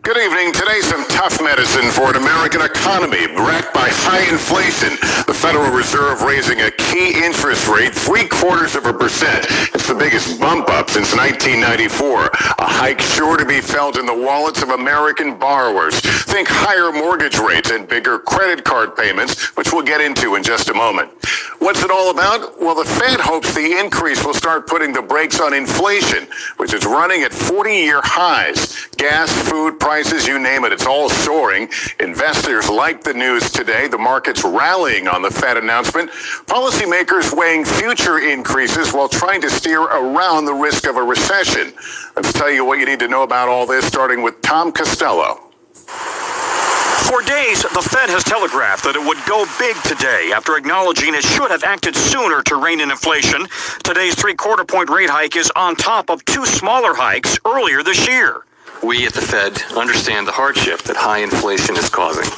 Good evening. Today, some tough medicine for an American economy wrecked by high inflation. The Federal Reserve raising a key interest rate 0.75%. It's the biggest bump up since 1994. A hike sure to be felt in the wallets of American borrowers. Think higher mortgage rates and bigger credit card payments, which we'll get into in just a moment. What's it all about? Well, the Fed hopes the increase will start putting the brakes on inflation, which is running at 40-year highs. Gas, food prices, you name it, it's all soaring. Investors like the news today. The market's rallying on the Fed announcement. Policymakers weighing future increases while trying to steer around the risk of a recession. Let's tell you what you need to know about all this, starting with Tom Costello. For days, the Fed has telegraphed that it would go big today after acknowledging it should have acted sooner to rein in inflation. Today's 3/4 point rate hike is on top of two smaller hikes earlier this year. We at the Fed understand the hardship that high inflation is causing.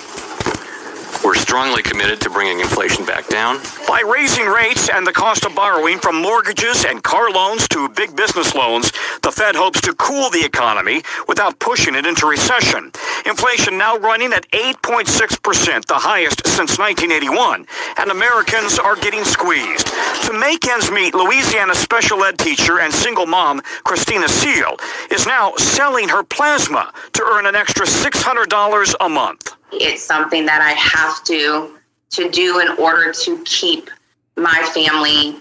We're strongly committed to bringing inflation back down. By raising rates and the cost of borrowing from mortgages and car loans to big business loans, the Fed hopes to cool the economy without pushing it into recession. Inflation now running at 8.6%, the highest since 1981, and Americans are getting squeezed. To make ends meet, Louisiana special ed teacher and single mom Christina Seal is now selling her plasma to earn an extra $600 a month. It's something that I have to do in order to keep my family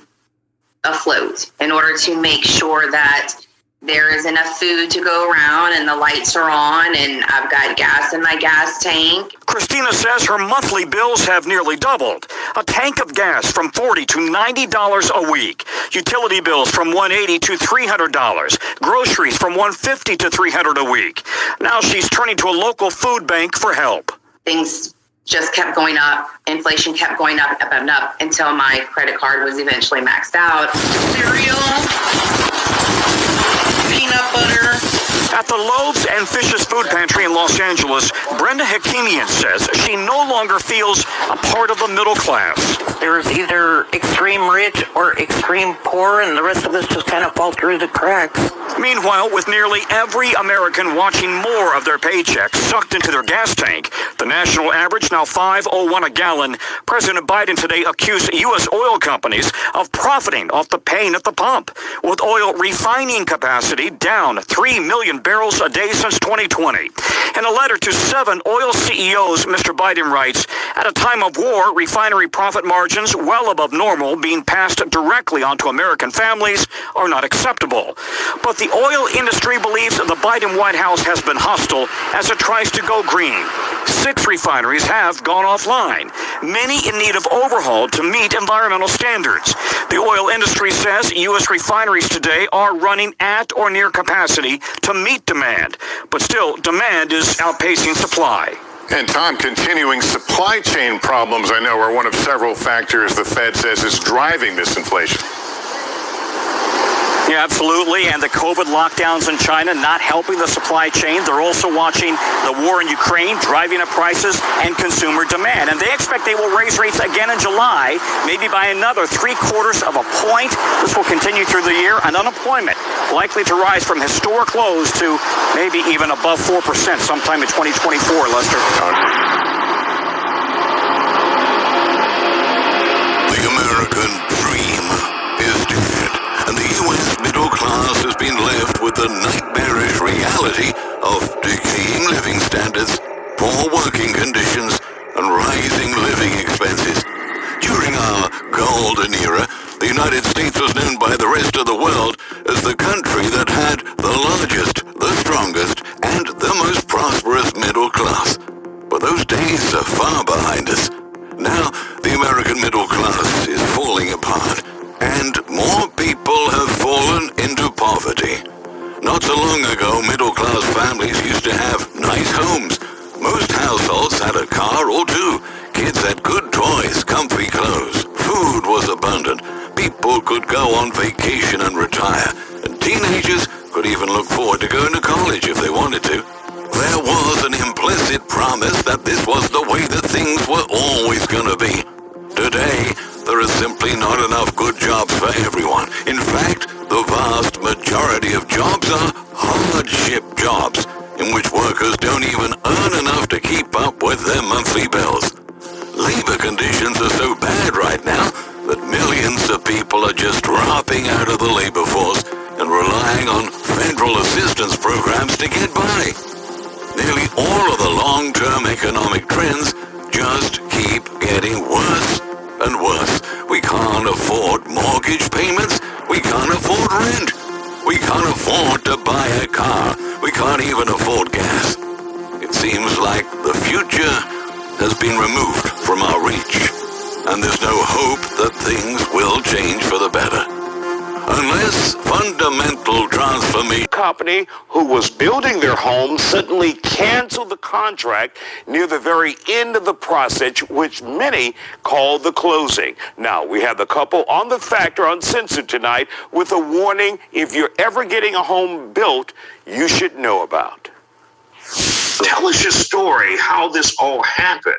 afloat, in order to make sure that there is enough food to go around and the lights are on and I've got gas in my gas tank. Christina says her monthly bills have nearly doubled. A tank of gas from $40 to $90 a week. Utility bills from $180 to $300. Groceries from $150 to $300 a week. Now she's turning to a local food bank for help. Things just kept going up. Inflation kept going up and up until my credit card was eventually maxed out. Cereal, peanut butter. At the Loaves and Fishes Food Pantry in Los Angeles, Brenda Hakimian says she no longer feels a part of the middle class. There's either extreme rich or extreme poor, and the rest of us just kind of fall through the cracks. Meanwhile, with nearly every American watching more of their paychecks sucked into their gas tank, the national average now $5.01 a gallon, President Biden today accused U.S. oil companies of profiting off the pain at the pump, with oil refining capacity down 3 million barrels a day since 2020. In a letter to 7 oil CEOs, Mr. Biden writes, at a time of war, refinery profit margins well above normal being passed directly onto American families are not acceptable. But the oil industry believes the Biden White House has been hostile as it tries to go green. 6 refineries have gone offline, many in need of overhaul to meet environmental standards. The oil industry says U.S. refineries today are running at or near capacity to meet demand, but still demand is outpacing supply. And Tom, continuing supply chain problems, I know, are one of several factors the Fed says is driving this inflation. Yeah, absolutely. And the COVID lockdowns in China not helping the supply chain. They're also watching the war in Ukraine, driving up prices and consumer demand. And they expect they will raise rates again in July, maybe by another 3/4 of a point. This will continue through the year. And unemployment likely to rise from historic lows to maybe even above 4% sometime in 2024, Lester. The American dream is dead, and the U.S. middle class has been left with the nightmarish reality of decaying living standards, poor working conditions, and rising living expenses. During our golden era, the United States was known by the rest of the world as the country that had the largest, the strongest, and the most prosperous middle class. But those days are far behind us. Now, the American middle class is falling apart, and more people have fallen into poverty. Not so long ago, middle-class families used to have nice homes. Most households had a car or two. Kids had good toys, comfy clothes. Food was abundant. People could go on vacation and retire. And teenagers could even look forward to going to college if they wanted to. There was an implicit promise that this was the way that things were always going to be. Today, there are simply not enough good jobs for everyone. In fact, the vast majority of jobs are hardship jobs. in which workers don't even earn enough to keep up with their monthly bills. Labor conditions are so bad right now that millions of people are just dropping out of the labor force and relying on federal assistance programs to get by. Nearly all of the long-term economic trends just keep getting worse and worse. We can't afford mortgage payments. We can't afford rent. We can't afford to buy a car. We can't even afford gas. It seems like the future has been removed from our reach, and there's no hope that things will change for the better. Unless fundamental transformation. Company who was building their home suddenly canceled the contract near the very end of the process, which many call the closing. Now, we have the couple on The Factor Uncensored tonight with a warning if you're ever getting a home built, you should know about. Tell us your story, how this all happened.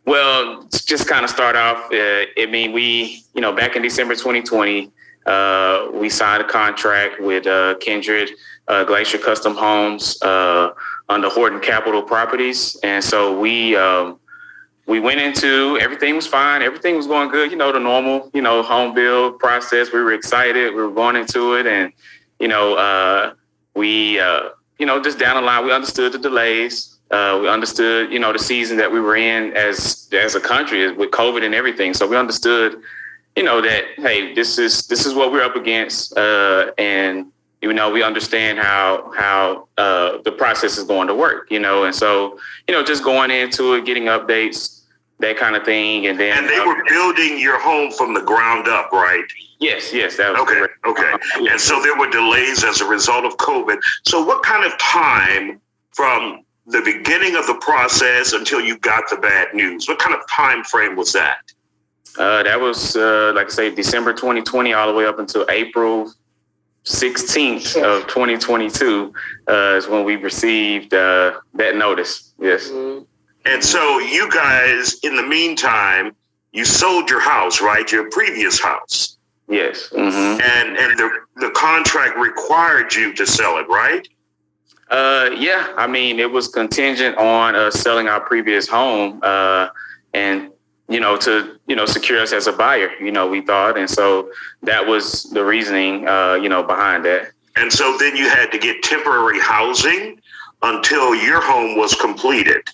Well, just kind of start off. We, back in December 2020, we signed a contract with Kindred Glacier Custom Homes under Horton Capital Properties, and so we went into, everything was fine, everything was going good. The normal, home build process. We were excited. We were going into it, and just down the line, we understood the delays. We understood, the season that we were in as a country with COVID and everything. So we understood, that, hey, this is what we're up against. And, we understand how the process is going to work, and so, just going into it, getting updates, that kind of thing. And then. And they were building your home from the ground up, right? Yes, that was correct. Okay. And so there were delays as a result of COVID. So what kind of time from the beginning of the process until you got the bad news? What kind of time frame was that? That was, like I say, December 2020 all the way up until April 16th of 2022 is when we received that notice. Yes. Mm-hmm. And so you guys, in the meantime, you sold your house, right? Your previous house. Yes. Mm-hmm. And the contract required you to sell it, right? Yeah, it was contingent on us selling our previous home, and, to, secure us as a buyer, we thought. And so that was the reasoning, behind that. And so then you had to get temporary housing until your home was completed.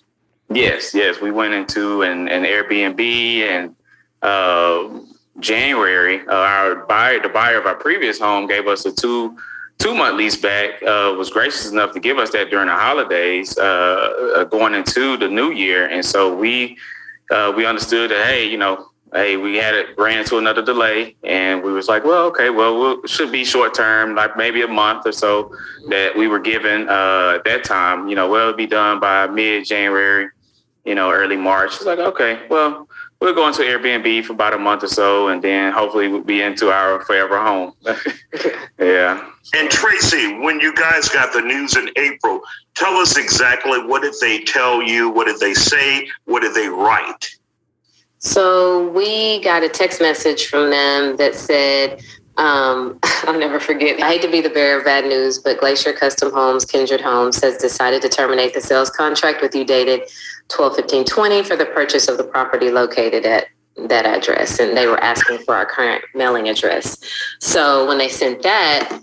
Yes. We went into an Airbnb, and January, the buyer of our previous home gave us a two-month lease back, was gracious enough to give us that during the holidays, going into the new year. And so we understood that, hey, we ran into another delay, and we was like, well, okay, it should be short term, like maybe a month or so that we were given at that time, it'll be done by mid-January, early March. It's like, okay, well, we'll go into Airbnb for about a month or so, and then hopefully we'll be into our forever home. Yeah. And Tracy, when you guys got the news in April, tell us exactly, what did they tell you? What did they say? What did they write? So we got a text message from them that said, I'll never forget. I hate to be the bearer of bad news, but Glacier Custom Homes, Kindred Homes, has decided to terminate the sales contract with you dated 12/15/20 for the purchase of the property located at that address. And they were asking for our current mailing address. So when they sent that,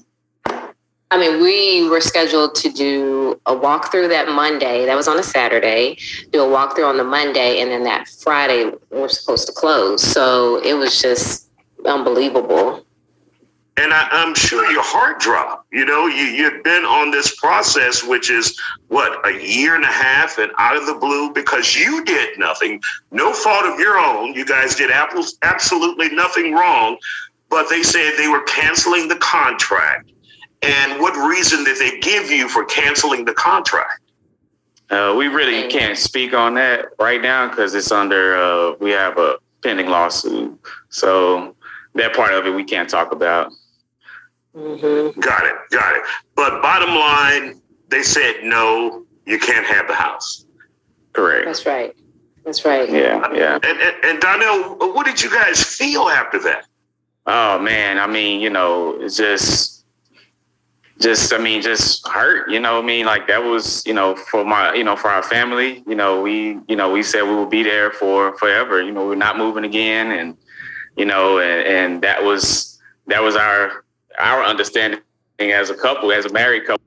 we were scheduled to do a walkthrough that Monday. That was on a Saturday. Do a walkthrough on the Monday, and then that Friday we're supposed to close. So it was just unbelievable. And I'm sure your heart dropped. You'd been on this process, which is a year and a half, and out of the blue, because you did nothing, no fault of your own. You guys did absolutely nothing wrong, but they said they were canceling the contract. And what reason did they give you for canceling the contract? We really can't speak on that right now because it's under, we have a pending lawsuit. So that part of it we can't talk about. Mm-hmm. Got it. But bottom line, they said, no, you can't have the house. Correct. That's right. Yeah. And Donnell, what did you guys feel after that? Oh, man. It's just, just hurt, like that was, for for our family, we said we would be there for forever, we're not moving again. And, and that was our understanding as a couple, as a married couple.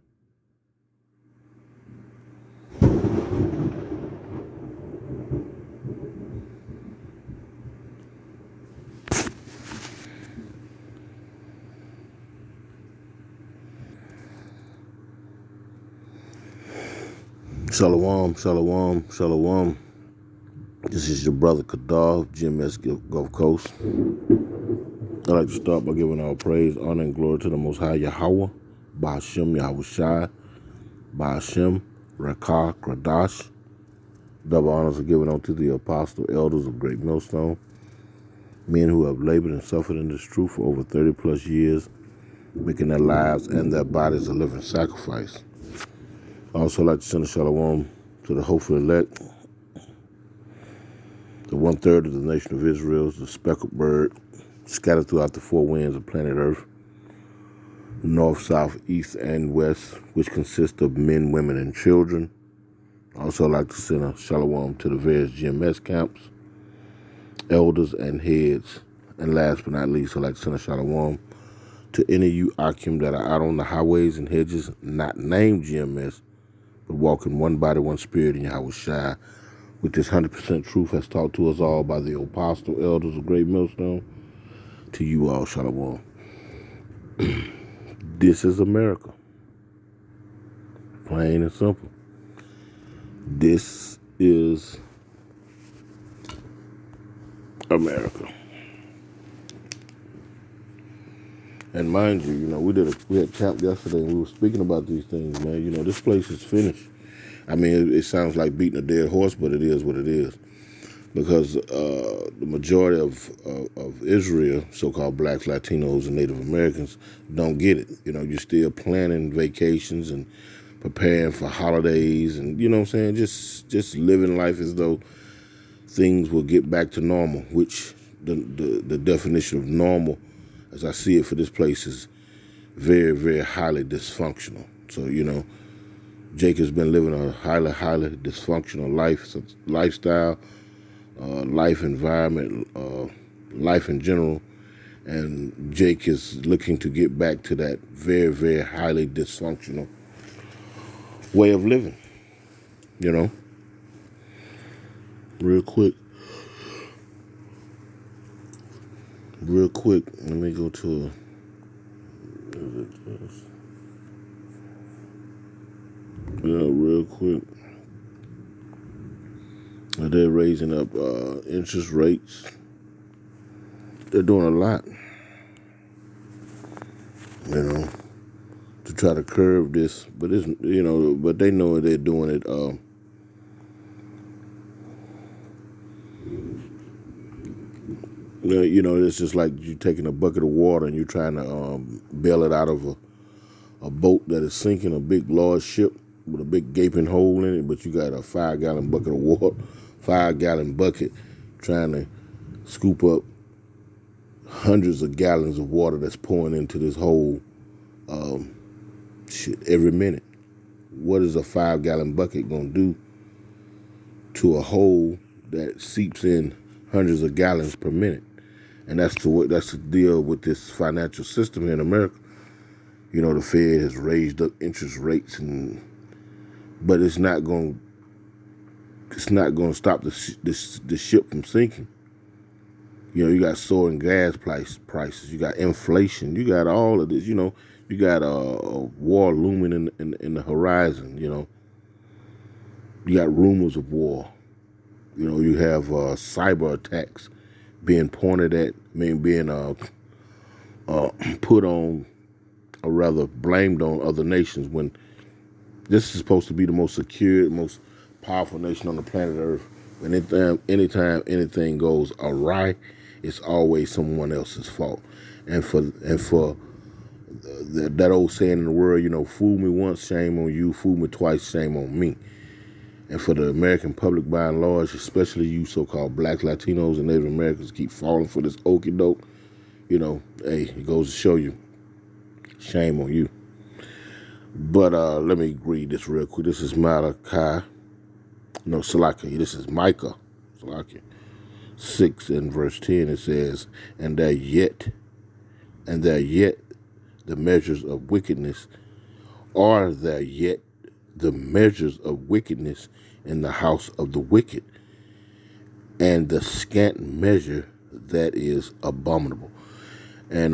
Shalom, shalom, shalom. This is your brother Kadar, GMS Gulf Coast. I'd like to start by giving all praise, honor, and glory to the Most High Yahweh, Ba'ashem Yahushai, Ba'ashem Rakah Kradash. Double honors are given unto the apostle elders of Great Millstone, men who have labored and suffered in this truth for over 30 plus years, making their lives and their bodies a living sacrifice. I also like to send a shalom to the hopeful elect, the 1/3 of the nation of Israel, the speckled bird, scattered throughout the four winds of planet Earth, north, south, east, and west, which consist of men, women, and children. I also like to send a shalom to the various GMS camps, elders, and heads. And last but not least, I'd like to send a shalom to any of you Akim that are out on the highways and hedges, not named GMS, but walking one body, one spirit in Yahushua, with this 100% truth as taught to us all by the apostle elders of Great Millstone. To you all, shalom. This is America. Plain and simple. This is America. And mind you, we had camp yesterday and we were speaking about these things, man. This place is finished. I mean, it sounds like beating a dead horse, but it is what it is. Because the majority of Israel, so-called blacks, Latinos, and Native Americans, don't get it. You're still planning vacations and preparing for holidays and, just living life as though things will get back to normal, which the definition of normal, as I see it for this place, is very, very highly dysfunctional. So, Jake has been living a highly, highly dysfunctional lifestyle, life environment, life in general. And Jake is looking to get back to that very, very highly dysfunctional way of living, Real quick, let me go to real quick. They're raising up interest rates. They're doing a lot, to try to curb this. But it's, but they know they're doing it. It's just like you taking a bucket of water and you're trying to bail it out of a boat that is sinking, a big, large ship with a big gaping hole in it, but you got a 5-gallon bucket of water, 5-gallon bucket, trying to scoop up hundreds of gallons of water that's pouring into this hole every minute. What is a 5-gallon bucket going to do to a hole that seeps in hundreds of gallons per minute? And that's the deal with this financial system here in America. The Fed has raised up interest rates, but it's not going to stop the ship from sinking. You got soaring gas prices, you got inflation, you got all of this. You got a war looming in the horizon. You got rumors of war. You have cyber attacks being pointed at, being put on, or rather blamed on other nations, when this is supposed to be the most secure, most powerful nation on the planet Earth. And anytime anything goes awry, it's always someone else's fault. And for that old saying in the world, fool me once, shame on you. Fool me twice, shame on me. And for the American public by and large, especially you so-called blacks, Latinos, and Native Americans, keep falling for this okie doke, hey, it goes to show you, shame on you. But let me read this real quick. This is Malachi. No, Salakia. This is Micah. Salakia. 6 and verse 10. It says, and there yet the measures of wickedness, are there yet the measures of wickedness in the house of the wicked, and the scant measure that is abominable. And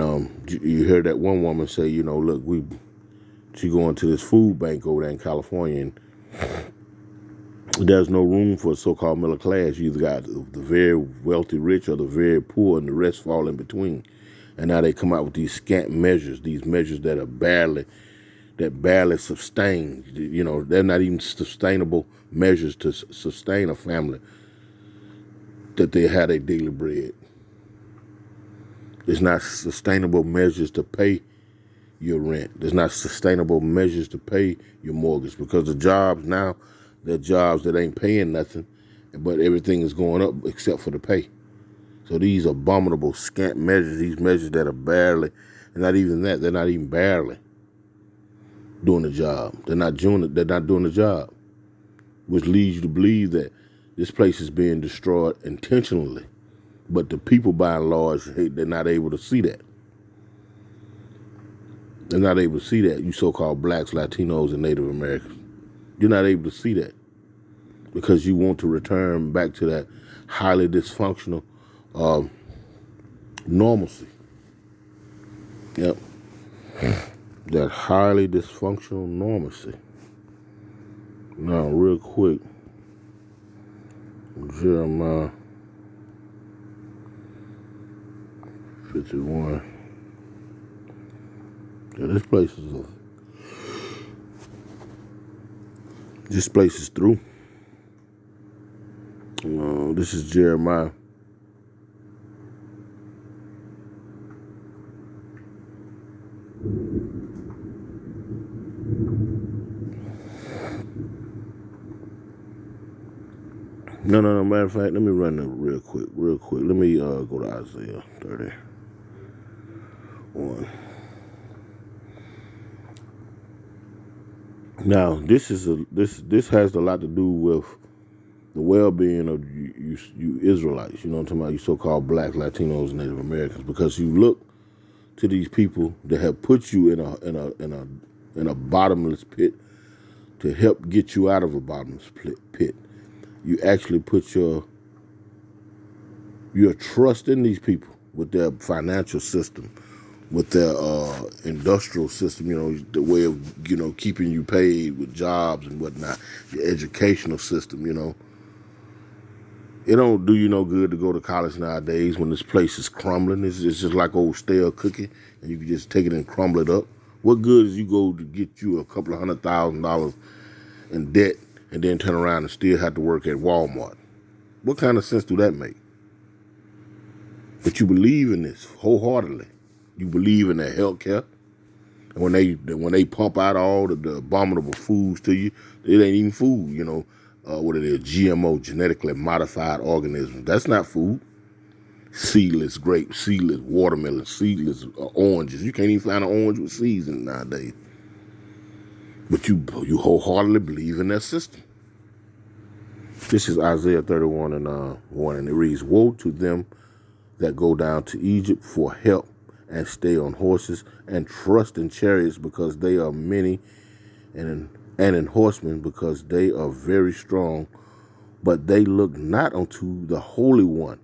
you heard that one woman say, you know, look, she going to this food bank over there in California, and there's no room for so-called middle class. You either got the very wealthy rich or the very poor, and the rest fall in between. And now they come out with these scant measures, these measures that are barely sustain. You know, they're not even sustainable measures to sustain a family that they had a daily bread. It's not sustainable measures to pay your rent. There's not sustainable measures to pay your mortgage, because the jobs now, they're jobs that ain't paying nothing, but everything is going up except for the pay. So these abominable scant measures, these measures that are barely, and not even that, they're not even barely doing the job. They're not doing the job, which leads you to believe that this place is being destroyed intentionally. But the people, by and large, they're not able to see that. They're not able to see that. You so-called blacks, Latinos, and Native Americans. You're not able to see that because you want to return back to that highly dysfunctional normalcy. Yep. That highly dysfunctional normalcy. Now, real quick, Jeremiah 51. Yeah, this place is through. This is Jeremiah. No. Matter of fact, let me run it real quick. Let me go to Isaiah 31. Now, this has a lot to do with the well-being of you Israelites. You know what I'm talking about? You so-called black, Latinos, and Native Americans, because you look to these people that have put you in a bottomless pit to help get you out of a bottomless pit. You actually put your trust in these people with their financial system, with their industrial system, you know, the way of, you know, keeping you paid with jobs and whatnot, your educational system, you know. It don't do you no good to go to college nowadays when this place is crumbling. It's just like old stale cookie, and you can just take it and crumble it up. What good is you go to get you a couple of $100,000 in debt and then turn around and still have to work at Walmart? What kind of sense do that make? But you believe in this wholeheartedly. You believe in that health care. And when they pump out all the abominable foods to you, it ain't even food, you know. What it is, GMO, genetically modified organisms. That's not food. Seedless grapes, seedless watermelon, seedless oranges. You can't even find an orange with seeds in it nowadays. But you wholeheartedly believe in that system. This is Isaiah 31 and 1, and it reads, "Woe to them that go down to Egypt for help and stay on horses and trust in chariots, because they are many, and in horsemen, because they are very strong, but they look not unto the Holy One."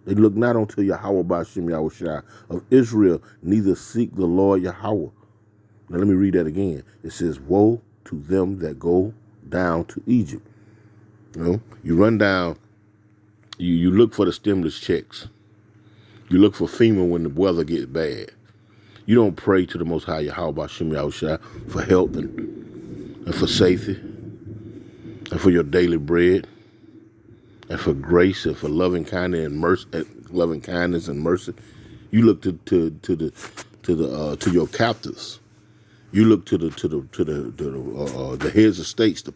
They look not unto Yahweh Ba'ashem Yahushua of Israel, neither seek the Lord Yahweh. Now let me read that again. It says, "Woe to them that go down to Egypt." You know, you run down, you look for the stimulus checks. You look for FEMA when the weather gets bad. You don't pray to the Most High Yahweh Ba'ashem Yahushua for help and for safety and for your daily bread and for grace and for loving kindness and mercy. You look to your captives. You look to the heads of states, the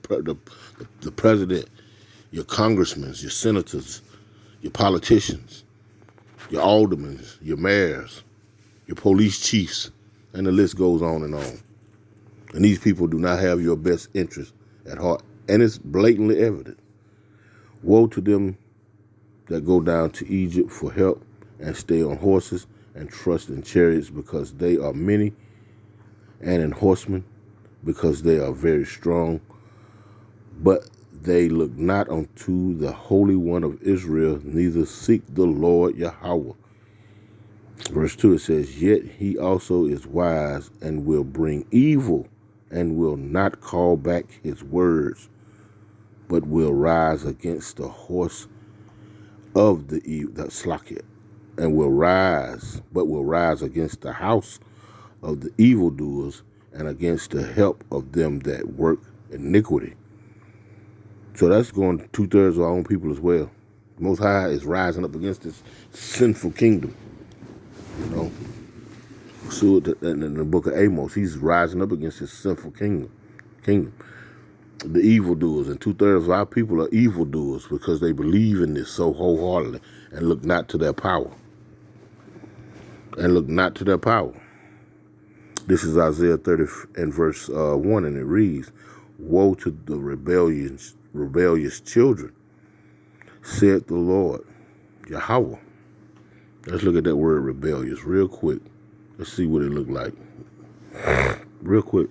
president, your congressmen, your senators, your politicians, your aldermen, your mayors, your police chiefs, and the list goes on and on. And these people do not have your best interest at heart. And it's blatantly evident. Woe to them that go down to Egypt for help and stay on horses and trust in chariots because they are many, and in horsemen because they are very strong. But they look not unto the Holy One of Israel, neither seek the Lord Yahweh. Verse 2, it says, yet he also is wise and will bring evil and will not call back his words, but will rise against the horse of the Slakia, and will rise against the house of the evildoers and against the help of them that work iniquity. So that's going 2/3 of our own people as well. The Most High is rising up against this sinful kingdom. You know, so in the book of Amos, he's rising up against this sinful kingdom. The evildoers, and 2/3 of our people are evildoers because they believe in this so wholeheartedly and look not to their power. This is Isaiah 30 and verse 1, and it reads, woe to the rebellious children, said the Lord Yahweh. Let's look at that word rebellious real quick. Let's see what it looked like. Real quick.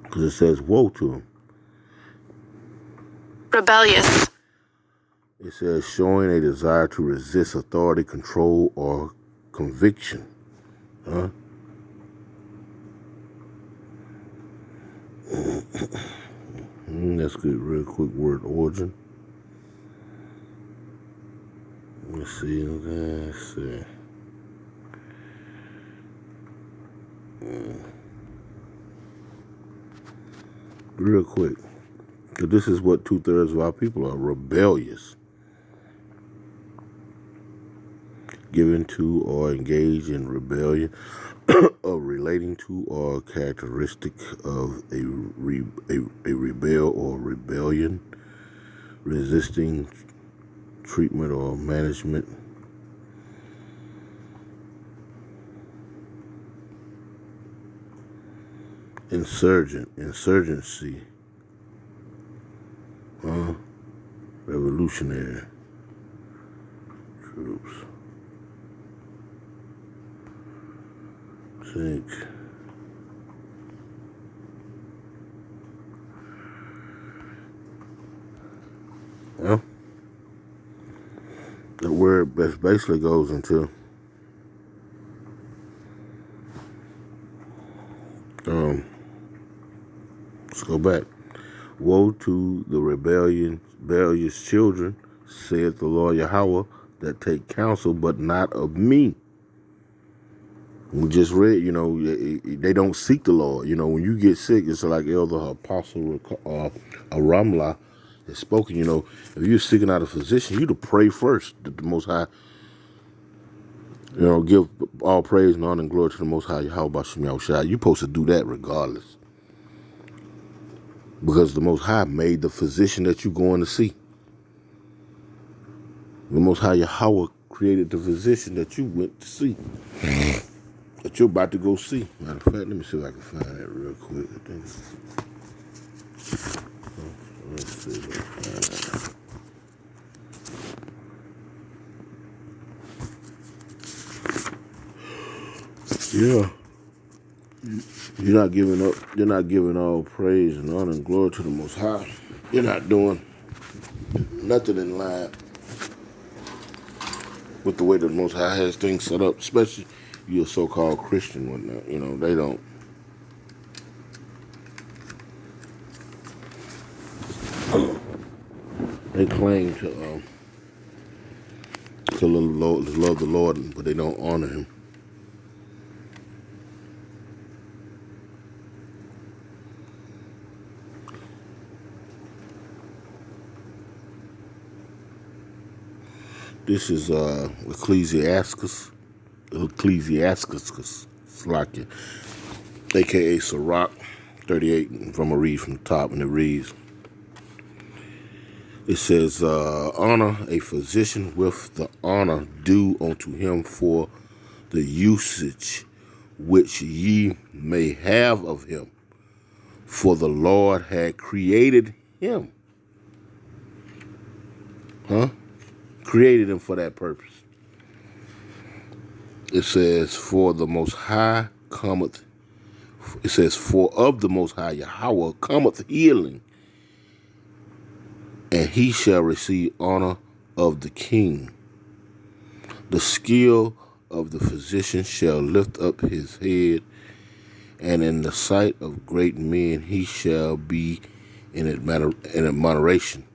Because it says, woe to them. Rebellious. It says, showing a desire to resist authority, control, or conviction. Huh? That's good. Real quick word origin. Let's see. Real quick. So this is what 2/3 of our people are: rebellious, given to or engaged in rebellion, or relating to or characteristic of a rebel or rebellion, resisting treatment or management. Insurgency, revolutionary troops. Think. Well, the word basically goes into let's go back. Woe to the rebellious children, saith the Lord Yahweh, that take counsel, but not of me. We just read, they don't seek the Lord. When you get sick, it's like Elder Apostle Aramla has spoken. If you're seeking out a physician, you to pray first that the Most High, give all praise and honor and glory to the Most High Yahweh B'Shem Yahushua. You're supposed to do that regardless. Because the Most High made the physician that you're going to see. The Most High Yahweh created the physician that you went to see. That you're about to go see. Matter of fact, let me see if I can find that real quick. I think. Let's see if I can find that. Yeah. You're not giving up. You're not giving all praise and honor and glory to the Most High. You're not doing nothing in line with the way the Most High has things set up, especially you're a so-called Christian whatnot. They don't. They claim to love the Lord, but they don't honor Him. This is Ecclesiastes, Slakia, a.k.a. Sirach 38. I'm going to read from the top, and it reads, it says, honor a physician with the honor due unto him for the usage which ye may have of him. For the Lord had created him. Created him for that purpose. It says, for the Most High cometh. It says, for of the Most High Yahweh cometh healing, and he shall receive honor of the king. The skill of the physician shall lift up his head, and in the sight of great men he shall be in admiration.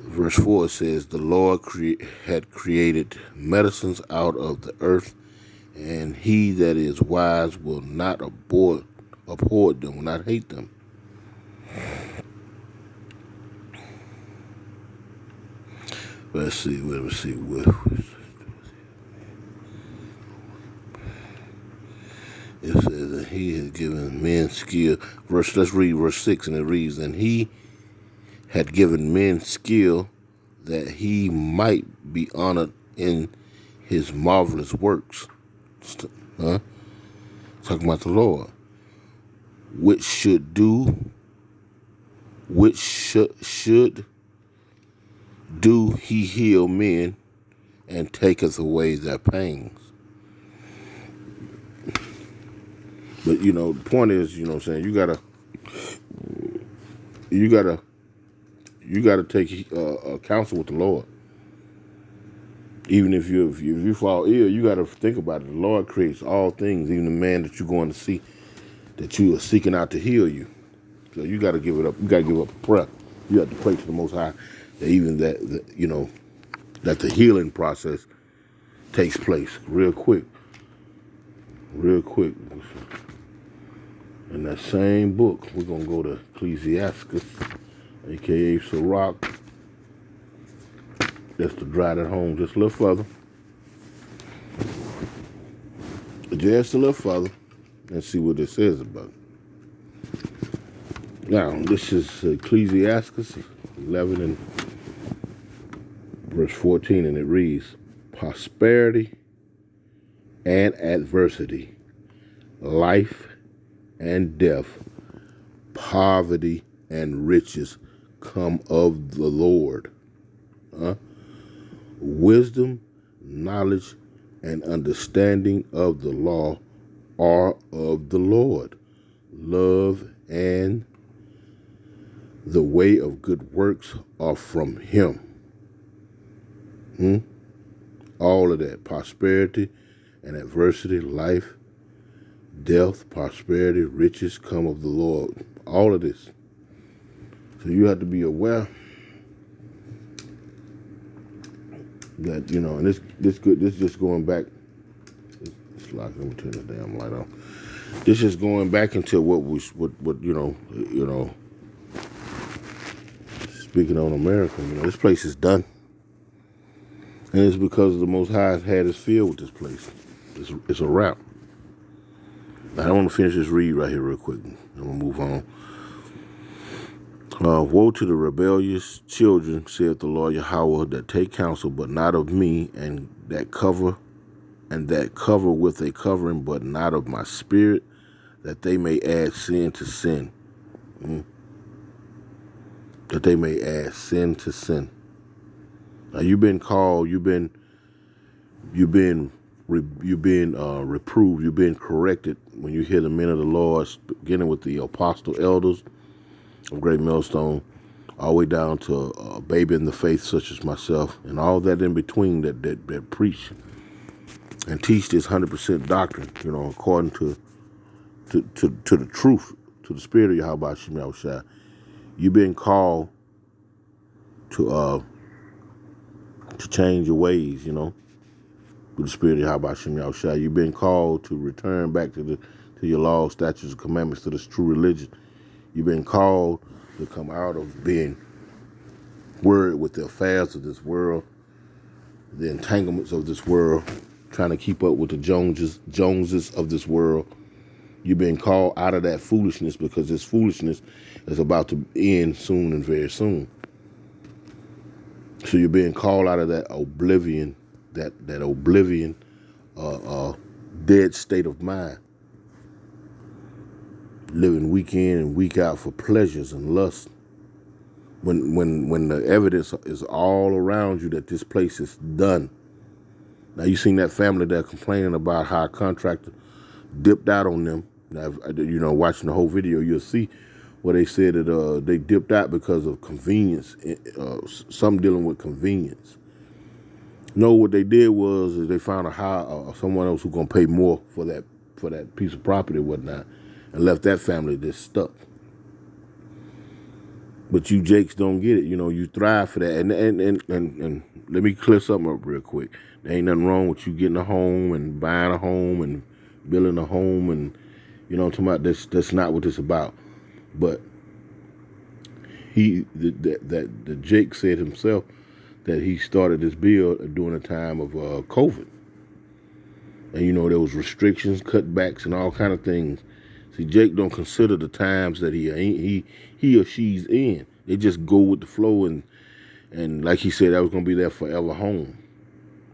Verse 4 says, the Lord had created medicines out of the earth, and he that is wise will not abhor them, will not hate them. Let's see. It says that he has given men skill. Let's read verse 6, and it reads, and he had given men skill that he might be honored in his marvelous works. Talking about the Lord. Which should do he heal men and taketh away their pains. But, the point is, what I'm saying, you gotta take counsel with the Lord. Even if you fall ill, you gotta think about it. The Lord creates all things, even the man that you're going to see, that you are seeking out to heal you. So you gotta give it up. You gotta give up a prayer. You have to pray to the Most High that even that the healing process takes place real quick. In that same book, we're going to go to Ecclesiastes, a.k.a. Sirach. That's to drive it home just a little further. Just a little further, and see what it says about it. Now, this is Ecclesiastes 11 and verse 14, and it reads, prosperity and adversity, life and death, poverty and riches come of the Lord. Wisdom, knowledge, and understanding of the law are of the Lord. Love and the way of good works are from him. All of that, prosperity and adversity, life, death, prosperity, riches come of the Lord. All of this. So you have to be aware that, and this just going back. It's like, let me turn the damn light on. This is going back into what speaking on America, this place is done. And it's because the Most High had his fill with this place. It's a wrap. I want to finish this read right here real quick. I'm going to move on. Woe to the rebellious children, saith the Lord Yahweh, that take counsel, but not of me, and that cover with a covering, but not of my spirit, that they may add sin to sin. That they may add sin to sin. Now you've been called, you've been reproved, you've been corrected when you hear the men of the Lord, beginning with the apostle elders of Great Millstone, all the way down to a baby in the faith such as myself, and all that in between that preach and teach this 100% doctrine, according to the truth, to the spirit of Yahweh Shem Yahushua. You've been called to change your ways, with the spirit of Yahweh Shem Yahushua. You've been called to return back to your laws, statutes, and commandments, to this true religion. You've been called to come out of being worried with the affairs of this world, the entanglements of this world, trying to keep up with the Joneses of this world. You've been called out of that foolishness, because this foolishness is about to end soon and very soon. So you're being called out of that oblivion, that oblivion dead state of mind, living week in and week out for pleasures and lust. When the evidence is all around you that this place is done. Now you seen that family that complaining about how a contractor dipped out on them. Now, you know, watching the whole video, you'll see where they said that they dipped out because of convenience, some dealing with convenience. No, what they did was they found someone else who's gonna pay more for that piece of property and whatnot, and left that family just stuck. But you Jakes don't get it. You know, you thrive for that. And let me clear something up real quick. There ain't nothing wrong with you getting a home and buying a home and building a home, and you know what I'm talking about. That's not what it's about. But the Jake said himself that he started this build during a time of COVID. And you know, there was restrictions, cutbacks, and all kind of things. See, Jake don't consider the times that he or she's in. They just go with the flow, and like he said, that was gonna be their forever home.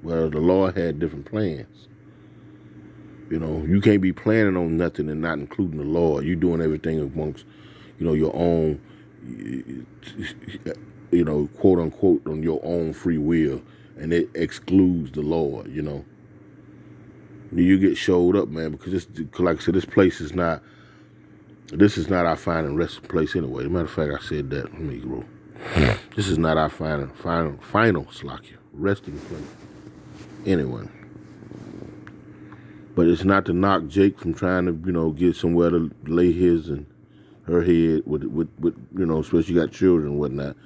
Well, the Lord had different plans. You know, you can't be planning on nothing and not including the Lord. You're doing everything amongst, you know, your own, you know, quote unquote, on your own free will, and it excludes the Lord. You know, you get showed up, man, because like I said, this place is not. This is not our final resting place anyway. As a matter of fact, I said that. Let me go. This is not our final Slakia, resting place anyway. But it's not to knock Jake from trying to, you know, get somewhere to lay his and her head with you know, especially you got children and whatnot.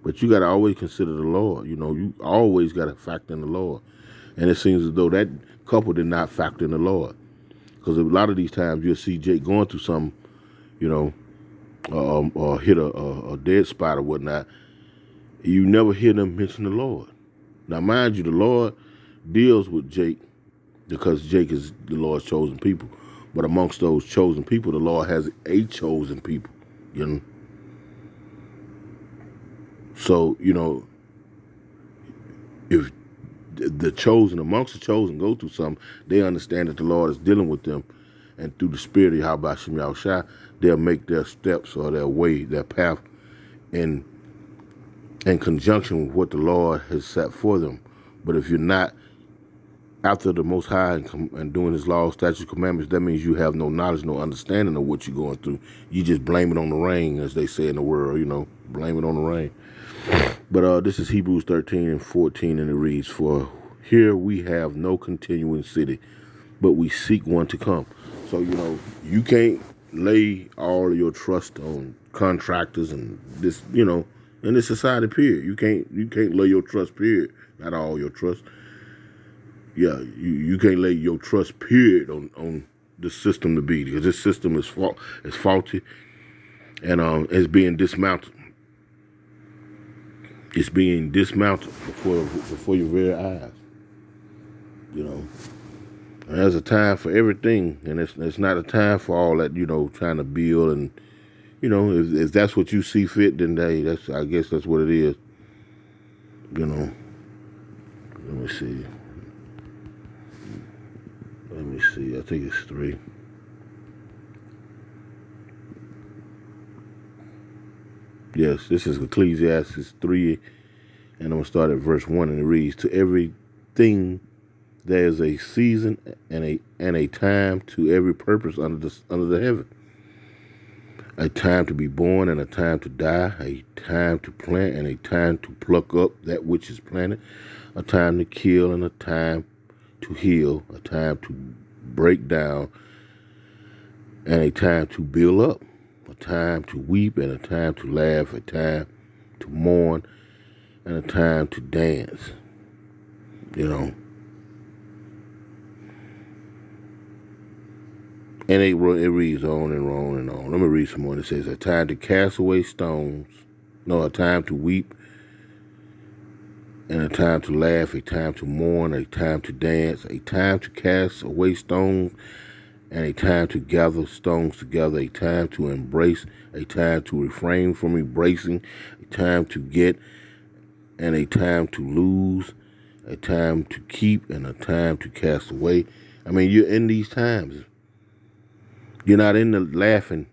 But you got to always consider the Lord. You know, you always got to factor in the Lord. And it seems as though that couple did not factor in the Lord. Because a lot of these times you'll see Jake going through something, you know, or hit a dead spot or whatnot. You never hear them mention the Lord. Now, mind you, the Lord deals with Jake because Jake is the Lord's chosen people. But amongst those chosen people, the Lord has a chosen people, you know. So, you know, if the chosen, amongst the chosen, go through something, they understand that the Lord is dealing with them. And through the spirit of Yahweh Shem Yahushua, they'll make their steps or their way, their path in conjunction with what the Lord has set for them. But if you're not after the Most High and doing His laws, statutes, commandments, that means you have no knowledge, no understanding of what you're going through. You just blame it on the rain, as they say in the world, you know, blame it on the rain. But this is Hebrews 13:14, and it reads, "For here we have no continuing city, but we seek one to come." So, you know, you can't lay all of your trust on contractors and this, you know, in this society, period. You can't lay your trust, period. Not all your trust. Yeah, you can't lay your trust, period, on the system to be, because this system is faulty and it's being dismantled. It's being dismantled before your very eyes. You know, and there's a time for everything, and it's not a time for all that, you know, trying to build. And you know, if that's what you see fit, then I guess that's what it is. You know, let me see. I think it's 3. Yes, this is Ecclesiastes 3, and I'm going to start at verse 1, and it reads, "To everything there is a season and a time to every purpose under the heaven. A time to be born and a time to die, a time to plant and a time to pluck up that which is planted, a time to kill and a time to heal, a time to break down and a time to build up, a time to weep and a time to laugh, a time to mourn and a time to dance." You know. And it reads on and on and on. Let me read some more. It says, "A time to cast away stones, a time to weep, and a time to laugh, a time to mourn, a time to dance, a time to cast away stones, and a time to gather stones together, a time to embrace, a time to refrain from embracing, a time to get, and a time to lose, a time to keep, and a time to cast away, I mean, you're in these times. You're not in the laughing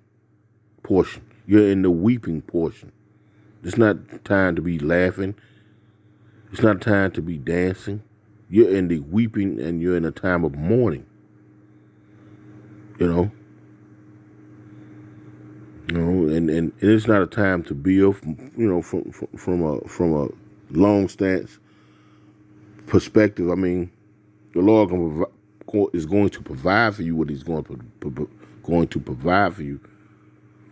portion. You're in the weeping portion. It's not time to be laughing. It's not time to be dancing. You're in the weeping and you're in a time of mourning. You know? And it's not a time to build, from a long stance perspective. I mean, the Lord is going to provide for you what He's going to provide for you,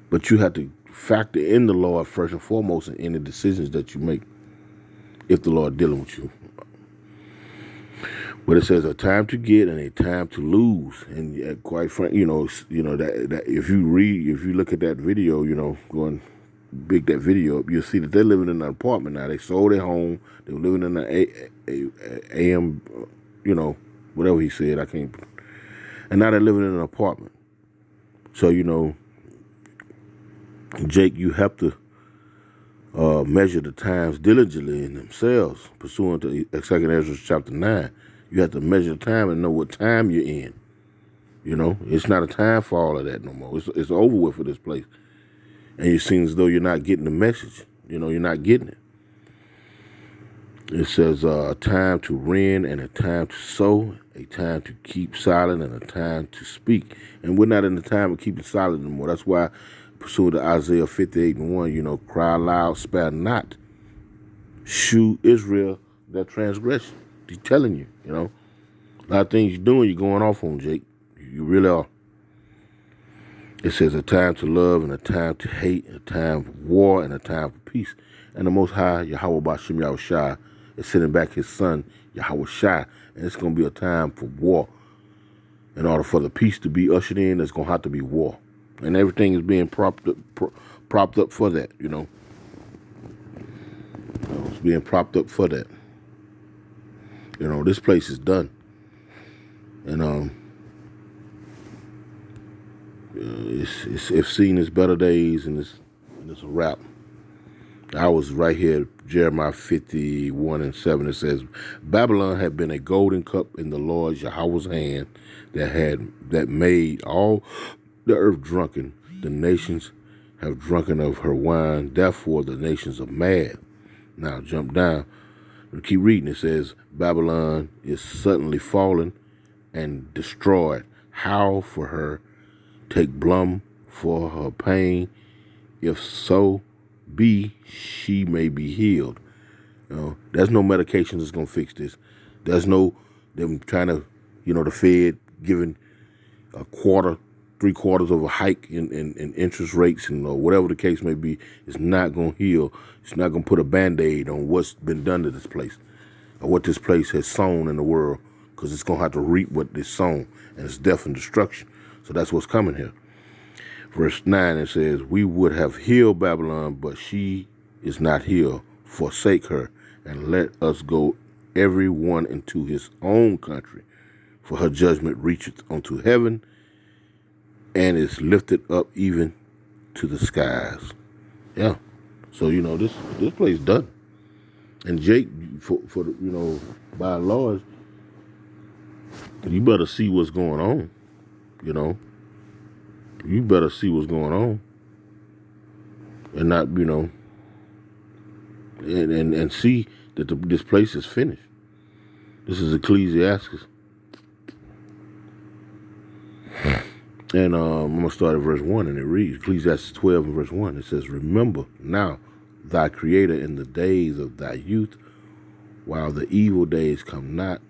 but you have to factor in the Lord first and foremost in any decisions that you make. If the Lord dealing with you, but it says a time to get and a time to lose, and quite frankly, that if you look at that video, going big that video up, you'll see that they're living in an apartment now. They sold their home. They were living in an AM, whatever he said. I can't. And now they're living in an apartment. So Jake, you have to measure the times diligently in themselves, pursuant to 2 Ezra chapter 9. You have to measure the time and know what time you're in. It's not a time for all of that no more. It's over with for this place. And it seems as though you're not getting the message. You're not getting it. It says a time to rend and a time to sow, a time to keep silent and a time to speak. And we're not in the time of keeping silent anymore. That's why, pursuant to Isaiah 58:1, cry loud, spare not. Shew Israel their transgression. He's telling you, a lot of things you're doing, you're going off on, Jake. You really are. It says a time to love and a time to hate, a time for war and a time for peace. And the Most High, Yahweh Bashim Yahushua, is sending back His Son, Yahweh Shai, and it's going to be a time for war. In order for the peace to be ushered in, there's going to have to be war. And everything is being propped up for that, It's being propped up for that. This place is done. And it's seen its better days, and it's a wrap. I was right here, Jeremiah 51:7. It says, Babylon had been a golden cup in the Lord Yahweh's hand that made all the earth drunken. The nations have drunken of her wine. Therefore, the nations are mad. Now, jump down. We keep reading. It says, Babylon is suddenly fallen and destroyed. Howl for her. Take blum for her pain. If so be, she may be healed. There's no medication that's going to fix this. There's no them trying to, the Fed giving a quarter, 3/4 of a hike in interest rates and whatever the case may be. It's not going to heal. It's not going to put a Band-Aid on what's been done to this place or what this place has sown in the world, because it's going to have to reap what it's sown, and it's death and destruction. So that's what's coming here. Verse 9, it says, we would have healed Babylon, but she is not healed. Forsake her, and let us go every one into his own country. For her judgment reacheth unto heaven, and is lifted up even to the skies. Yeah. So, this place done. And Jake, for by and large, you better see what's going on. You better see what's going on. And not, and see that this place is finished. This is Ecclesiastes. And I'm going to start at verse 1, and it reads, Ecclesiastes 12 and verse 1. It says, remember now thy Creator in the days of thy youth, while the evil days come not,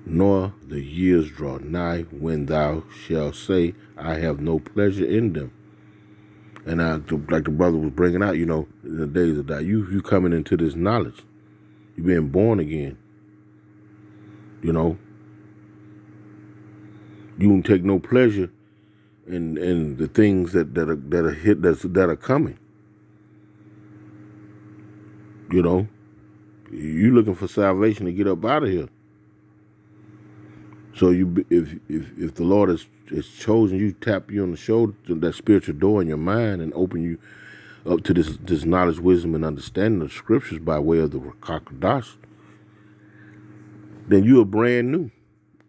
nor the years draw nigh, when thou shalt say, I have no pleasure in them. And like the brother was bringing out, in the days of thy youth, you coming into this knowledge. You being born again. You don't take no pleasure in the things that are coming. You looking for salvation to get up out of here. So if the Lord has chosen you, tap you on the shoulder, to that spiritual door in your mind, and open you up to this knowledge, wisdom, and understanding of scriptures by way of the Ruach HaKodesh, then you are brand new.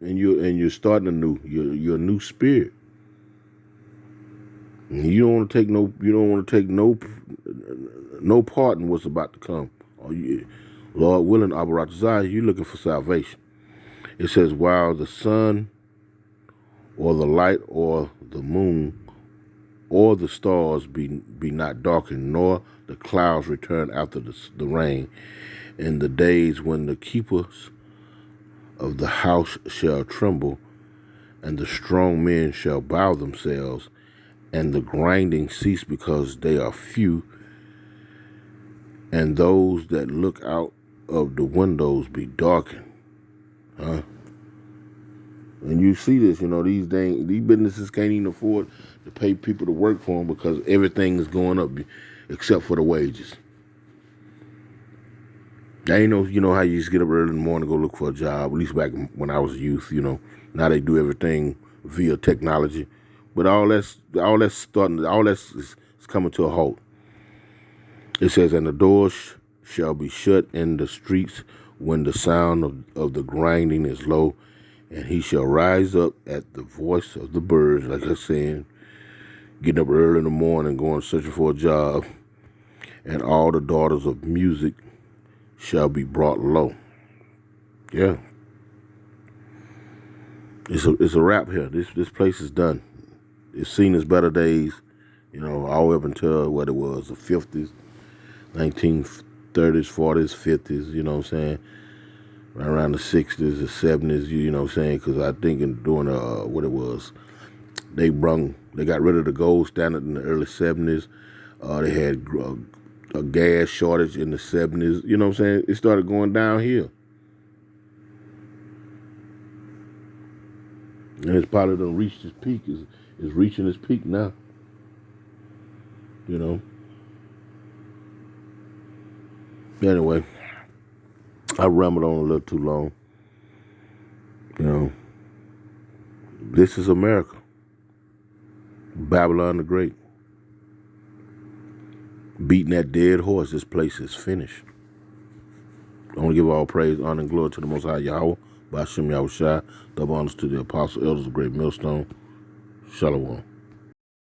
and you're starting anew. You're a new spirit. And you don't want to take no part in what's about to come. Lord willing, Abaratazai, you're looking for salvation. It says, while the sun or the light or the moon or the stars be not darkened, nor the clouds return after the rain, in the days when the keepers of the house shall tremble, and the strong men shall bow themselves, and the grinding cease because they are few, and those that look out of the windows be darkened. Huh? And you see this, these businesses can't even afford to pay people to work for them because everything is going up except for the wages. Now, how you just get up early in the morning and go look for a job, at least back when I was a youth, Now they do everything via technology. But all that's is coming to a halt. It says, and the doors shall be shut in the streets when the sound of the grinding is low, and he shall rise up at the voice of the birds, like I said, getting up early in the morning, going searching for a job, and all the daughters of music shall be brought low. Yeah. It's a wrap here. This place is done. It's seen its better days, all the way up until what it was, the 50s, 1930s, 40s, 50s, you know what I'm saying? Right around the 60s, the 70s, you know what I'm saying? Because I think during what it was, they got rid of the gold standard in the early 70s. They had a gas shortage in the 70s, you know what I'm saying? It started going downhill. And it's probably done reached its peak, is reaching its peak now. Anyway, I rambled on a little too long. This is America. Babylon the Great. Beating that dead horse, this place is finished. I want to give all praise, honor, and glory to the Most High Yahweh, Ba'ashem Yahushua, double honors to the apostle, elders of Great Millstone. Shalom.